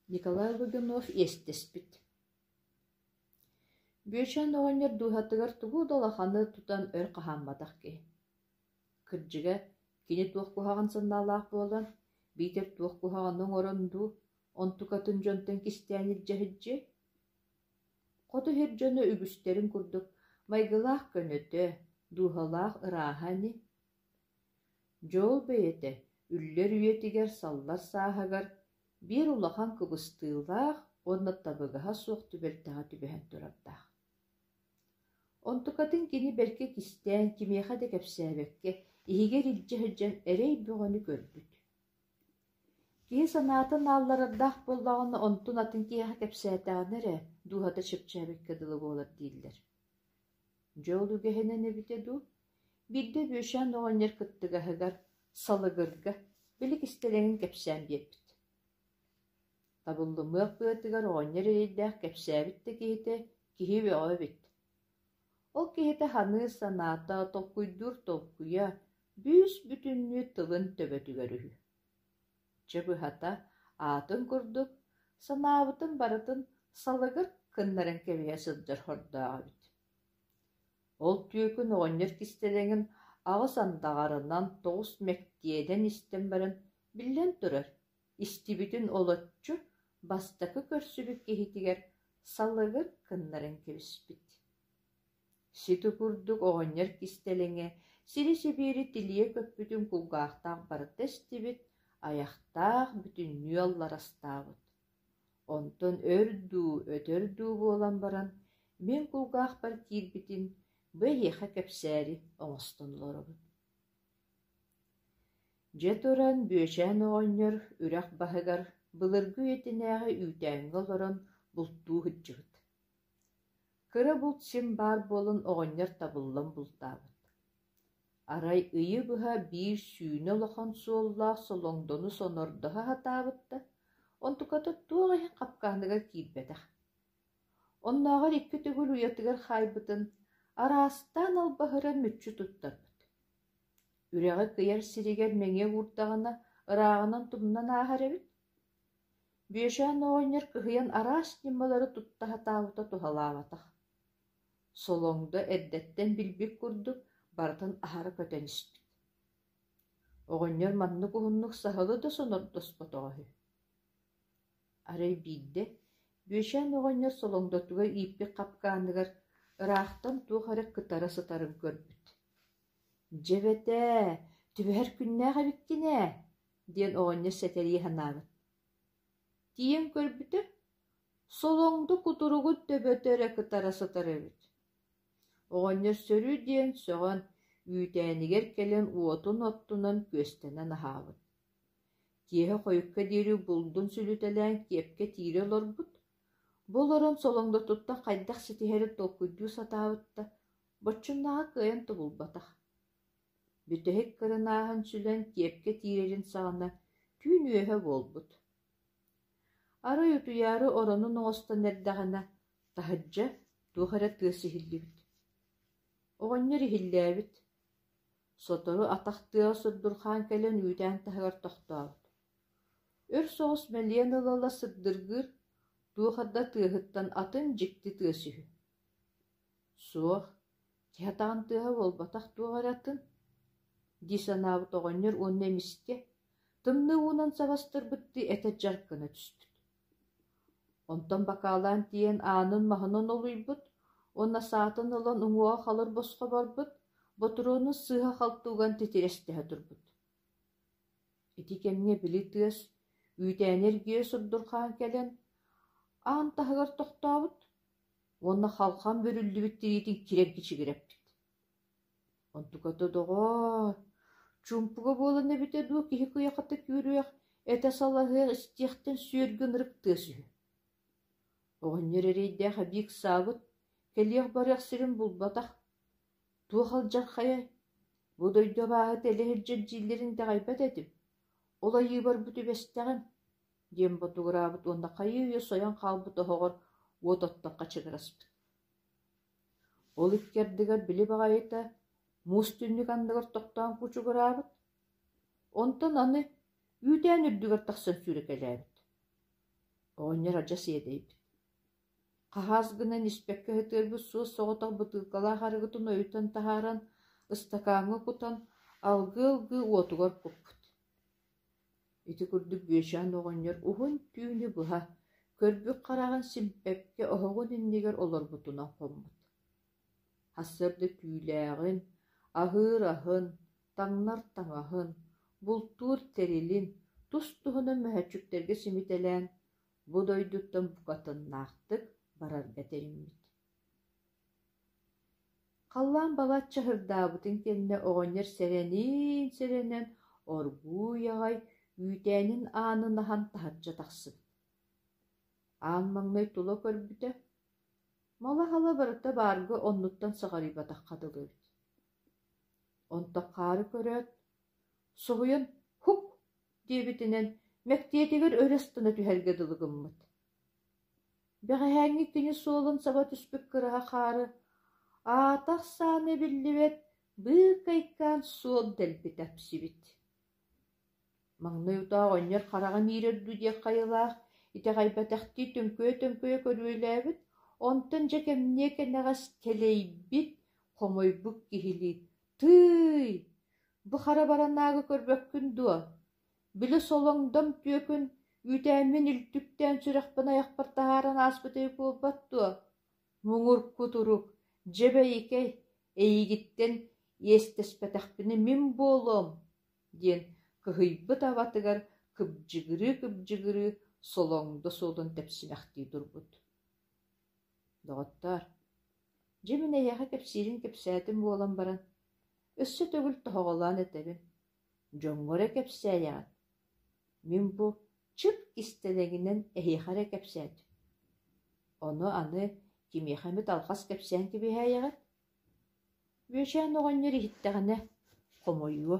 Николай Логинов естеспит. Бүйшен оғанер дуғатығар тугу долаханы тутан өр қахаммадақ ки. Кырджыға кені туақ кухаған сынналақ болан, бейтер туақ кухағанның оронду, онтукатын жонтын кистянер жахыджы. Қоты херджоны үбістерін күрдік, майгылақ көнөті, дуғалақ ыраханы. Жол бейеті, үллер үйетігер саллар сағығар, bir улахан кыбыстыылақ, онна табығаға суық түбертаға түбәһен тұрардақ. Онтукатын кені берке кистен кимеха де кепсәбекке, ихигер илжі-хыджан әрей бұғаны көрбіт. Кей санатын алларардақ болдағаны онтун атын кейха кепсәтағаныры дуғаты шыпчәбекке дылы болар дейілдер. Жол үгәхенен әбітеду, бірде бөшен оғанер кыттығағығар, салығырға, білік істелеңін кепсән беппіт. Табыллымық бұйтығар оғанер елдәқ кепсәбітті кейті кейі өғі бит. Ол кейті ханы саната толкуйдур толкуя бүс бүтінні тылын төбөтігер үхі. Чөбі хата атын күрдік, санабытын барытын салығыр кыннарын кәбеге сылжар хордағы бит. Ол түйекін оғанер кистелеңін ағыс андағарынан 9 мәктиеден істен барын білен тұрар. Истибитин олотчу бастакы көрсүбүк кехитигер салыгыр кыннарын кебиспит. Ситу курдук оғанер кистелеңе сири-сибири тилие көппүтүн кулгаақтақ барыты стибит, аяқтақ бүтін нүйаллар астабыт. Онтон өтөрдүү болан баран, мен кулгаақ бар кирбитин бейеха кепсәри оңостон лорубут. Жеторан бөшән оғанер үрәқ бағығар былыргы етінәғі үйтәңгі олорон бұлттуу хыджығыт. Кыры бұлт сен бар болын оғанер табыллан бұлтабыт. Арай үйі бұға бір сүйіні олақан суоллақ солоңдону сонордыға хатабытта, онтукаты туағайын қапқаныға кирбетақ. Оннағар иккі түгіл уятығар хайбытын арастан албағыран мүтчі туттарбыт. Үрәғі кыяр сиригер мәңе ғурдағына ырағынан тұмнан ағар әбіт. Бүйшән оғанер кыхыян арас немалары туттаға тағыта тухалаватақ. Солоңды әддеттен білбек күрдік, бартын ағары көтен іспіт. Оғанер манны күхіннік сағылы да сонордос бұтоғы. Арай бейді, бүйшән оғанер солоңдотуға иппек қапқанығар ырақтан туғары кытары сытарын көрбіт. «Жебете, түбәр күннәға біткіне!» ден оғанер сәтәрі ханабыт. Тиен көрбіті, солоңды кутуругут төбөтөрі кытара сытары бит. Оғанер сөрі ден соған үйтәнігер келен уотун оттунан көстенен ахабыт. Тиеhe қойыққа дері бұлдың сүлітелән кепке тире лорбут. Бұл орын солоңды тұтта қайдақ сетихері толкуйду сатабытта, бачыннаға кыйын тұбылбатақ. Бүтәхек кырынағын сүлен кепке тирерін сағына түйін өйе болбут. Ары ütüяры оронун оңостан эрдағына тахыджа тухара тыысы хиллибит. Оғаннер хилләбит. Сотору атақтыа сырдурхан кәлен үйтән тахығар тоқтабыт. Өр соғыс мәлен ылала сырдыргыр тухарда тыахыттан атын жикти тыасыхы. Соқ, кятағын тыа болбатақ туғаратын. Дисанабыт оғаннер он эмиске тымны уынан сабастыр бітті әтә жарқына түспіт. Онтан бакалан тиен анын махынан олуйбыт, онна саатын ылан уңуа қалыр босқа барбыт, ботурону сыға қалтуған тетерестеға тұрбыт. Эти кемне білі тыас, үйтәнер гүйе сұрдырған кәлен, аң тағығар тоқтабыт, онна қалқан бөрілді біттіретін керек кечігіреппіт. Онтукаты доғар, чумпуға болын әбітеді кеге күйақаты көріяқ, әті салағығар істияқтен сүйерген ұрық тыасығы. Оғаннер әрейді қабик сабыт, кәлеғ барық сірін бұлбатақ. Туғал жарқая, бұдойды бағыт әлігір жәджейлерін дағайбат әдім. Олайы бар бүті бәстіғін. Дем бұтығырабыт, онда қайы үйе соян қалбыт оғыр ототтаққа чығыраспыт. Ол иккердігер білі бағайыта, мұс түннік андығыр тоқтан күчігірабыт. Онтан аны үйден үрдігір тақсын сүрек әләбіт. Оонньор адьа сиэдэйбит. Хаһаасгынан испекке хытыырбыт суос соҕотох бытыылкалаах арыгытын ойутан таһааран, ыстакааҥҥы кутан, алгы-ылгы уотугар куппут. Ити курдук Бүөчээн оҕонньор уһун түүнү быһа, көрбүк хараҕын симпэпке оһоҕун иннигэр олорбутуна хоммут. Хассырды түүлээҕин, аһыыр-аһын, таҥнар-таҥаһын, бултуур тэрилин, тус туһунан möһөччүктерге симитэлээн, бу дойдуттан букатыннаахтык барарга тэриммит. Халлаан балаат чаһырдаабытын кэннэ оҕонньор сэрэнин оргуу яҕай үүтээнин аанын аһан таһырдьа тахсыбыт. Аан маҥной тула көрбүтэ, мала хала барыта бааргы оннуттан саҕарыйбатахха дылыбыт. Онтоххаары көрөөт, соһуйан «хук» диэбитинэн мэктиэтигэр өрөстүнэ түһэргэ дылыгыммыт. Бэҕэһээҥҥи кини суолун саба түспүк кыраһа хаары, аатах сааны биллибэт быыр кайкаан суол дэлбит эпсибит. Маҥной утаах оонньор хараҕа миирэрдүү диэк хайылаах, итэҕэйбэтэхтии төҥкөө көрүөлээбит, онтон дьэ кэмние кэнэҕэс кэлэйбит хомойбук киһили: «Тыый, бу хара баранааҕы көрбөккүн дуо, били солоҥдом түөкүн үүтээммин илтүктээн сүрэхпин айахпар таһааран ааспытый куолбат дуо, муҥурку турук, дьэбэйикэй, эйигиттэн иэстэспэтэхпини мин буолуом» диэн кыһыйбыт абатыгар кыбдьыгырыы солоҥдо суолун тэпсимэхтии турбут. Доҕоттор, дьэ мин эйэхэ кэпсиирин кэпсээтим буолан баран, өссө төгүл тоһоҕолаан этебин, дьоҥҥо эрэ кэпсээйэҕит, мин бу чып кистэлэҥинэн эһиэхэ эрэ кэпсээтим. Ону аны кимиэхэмит алхас кэпсээн кибиһээйэҕит. Бүөчээн оҕонньор иһиттэҕинэ хомойуо